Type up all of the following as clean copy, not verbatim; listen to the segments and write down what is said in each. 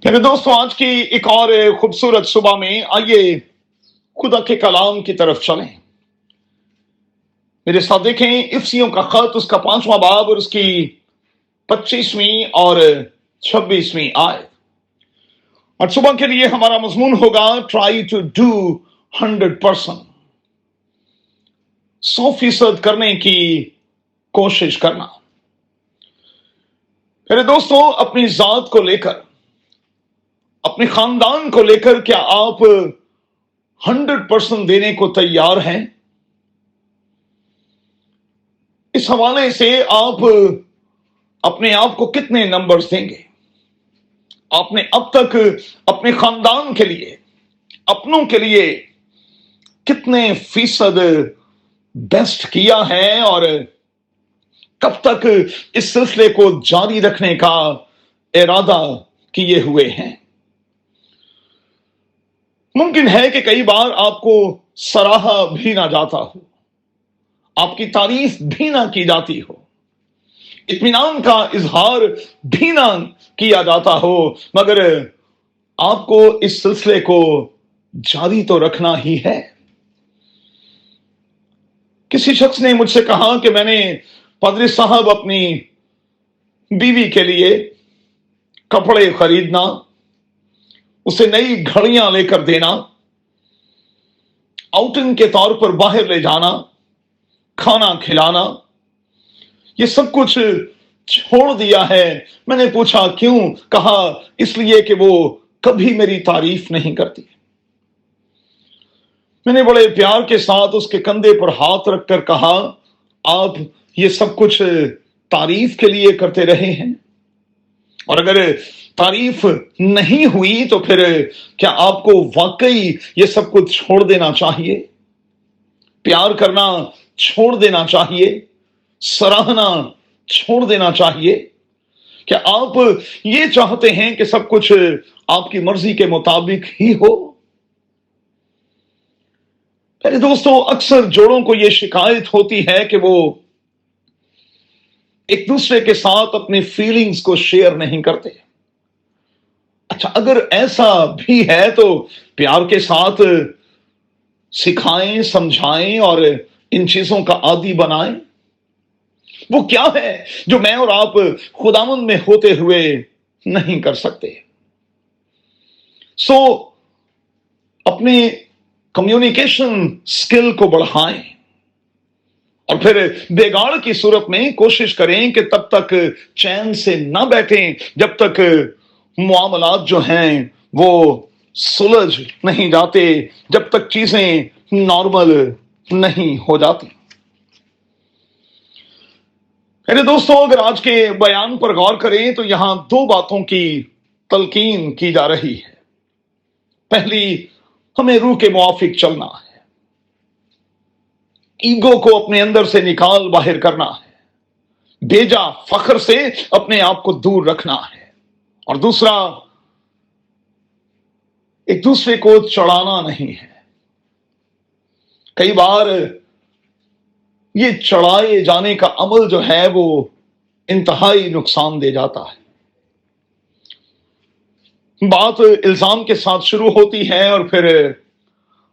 मेरे दोस्तों, आज की एक और खूबसूरत सुबह में आइए खुदा के कलाम की तरफ चलें। मेरे साथ देखें इफ्सियों का खत, उसका 5वां बाब और उसकी 25वीं और 26वीं आयत। और सुबह के लिए हमारा मजमून होगा ट्राई टू डू 100%, 100% करने की कोशिश करना। मेरे दोस्तों, अपनी जात को लेकर, अपने खानदान को लेकर क्या आप 100% देने को तैयार हैं? इस हवाले से आप अपने आप को कितने नंबर्स देंगे? आपने अब तक अपने खानदान के लिए, अपनों के लिए कितने फीसद बेस्ट किया है और कब तक इस सिलसिले को जारी रखने का इरादा किए हुए हैं? मुमकिन है कि कई बार आपको सराहा भी ना जाता हो, आपकी तारीफ भी ना की जाती हो, इत्मीनान का इजहार भी ना किया जाता हो, मगर आपको इस सिलसिले को जारी तो रखना ही है। किसी शख्स ने मुझसे कहा कि मैंने पादरी साहब अपनी बीवी के लिए कपड़े खरीदना, उसे नई घड़ियां लेकर देना, आउटिंग के तौर पर बाहर ले जाना, खाना खिलाना, ये सब कुछ छोड़ दिया है। मैंने पूछा क्यों? कहा इसलिए कि वो कभी मेरी तारीफ नहीं करती। मैंने बड़े प्यार के साथ उसके कंधे पर हाथ रखकर कहा, आप ये सब कुछ तारीफ के लिए करते रहे हैं, और अगर तारीफ नहीं हुई तो फिर क्या आपको वाकई ये सब कुछ छोड़ देना चाहिए? प्यार करना छोड़ देना चाहिए? सराहना छोड़ देना चाहिए? क्या आप ये चाहते हैं कि सब कुछ आपकी मर्जी के मुताबिक ही हो? मेरे दोस्तों, अक्सर जोड़ों को यह शिकायत होती है कि वो एक दूसरे के साथ अपनी फीलिंग्स को शेयर नहीं करते। अच्छा, अगर ऐसा भी है तो प्यार के साथ सिखाएं, समझाएं और इन चीजों का आदी बनाएं। वो क्या है जो मैं और आप खुदावंद में होते हुए नहीं कर सकते? अपने कम्युनिकेशन स्किल को बढ़ाएं और फिर बेगाड़ की सूरत में कोशिश करें कि तब तक चैन से ना बैठें जब तक मुआमलात जो हैं वो सुलझ नहीं जाते, जब तक चीजें नॉर्मल नहीं हो जाती। मेरे दोस्तों, अगर आज के बयान पर गौर करें तो यहां दो बातों की तलकीन की जा रही है। पहली, हमें रूह के मुआफिक चलना है, ईगो को अपने अंदर से निकाल बाहर करना है, बेजा फख्र से अपने आप को दूर रखना है। और दूसरा, एक दूसरे को चढ़ाना नहीं है। कई बार ये चढ़ाए जाने का अमल जो है वो इंतहाई नुकसान दे जाता है। बात इल्जाम के साथ शुरू होती है और फिर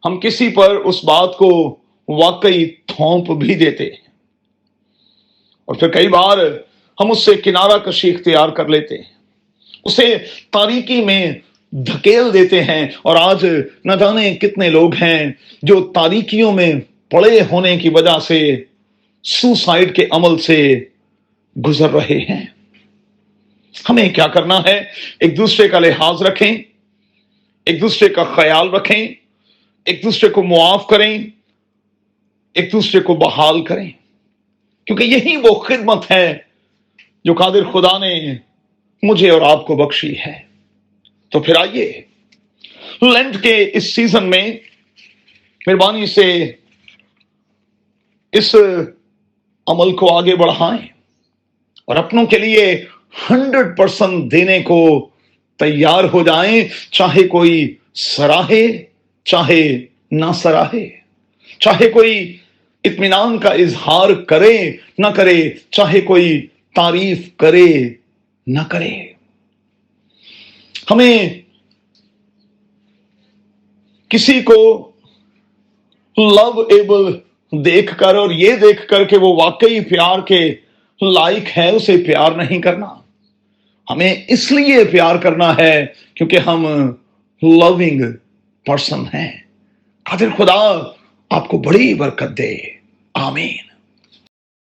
हम किसी पर उस बात को वाकई थोप भी देते हैं, और फिर कई बार हम उससे किनारा कशी इख्तियार कर लेते हैं, उसे तारीकी में धकेल देते हैं। और आज न जाने कितने लोग हैं जो तारीकियों में पड़े होने की वजह से सुसाइड के अमल से गुजर रहे हैं। हमें क्या करना है? एक दूसरे का लिहाज रखें, एक दूसरे का ख्याल रखें, एक दूसरे को मुआफ करें, एक दूसरे को बहाल करें, क्योंकि यही वो खिदमत है जो कादिर खुदा ने मुझे और आपको बख्शी है। तो फिर आइए लेंट के इस सीजन में मेहरबानी से इस अमल को आगे बढ़ाएं और अपनों के लिए 100% देने को तैयार हो जाएं, चाहे कोई सराहे चाहे ना सराहे, चाहे कोई इत्मीनान का इजहार करे ना करे, चाहे कोई तारीफ करे ना करे। ہمیں کسی کو لو ایبل دیکھ کر اور یہ دیکھ کر کہ وہ واقعی پیار کے لائق ہے اسے پیار نہیں کرنا. ہمیں اس لیے پیار کرنا ہے کیونکہ ہم لونگ پرسن ہیں. قادر خدا آپ کو بڑی برکت دے. آمین.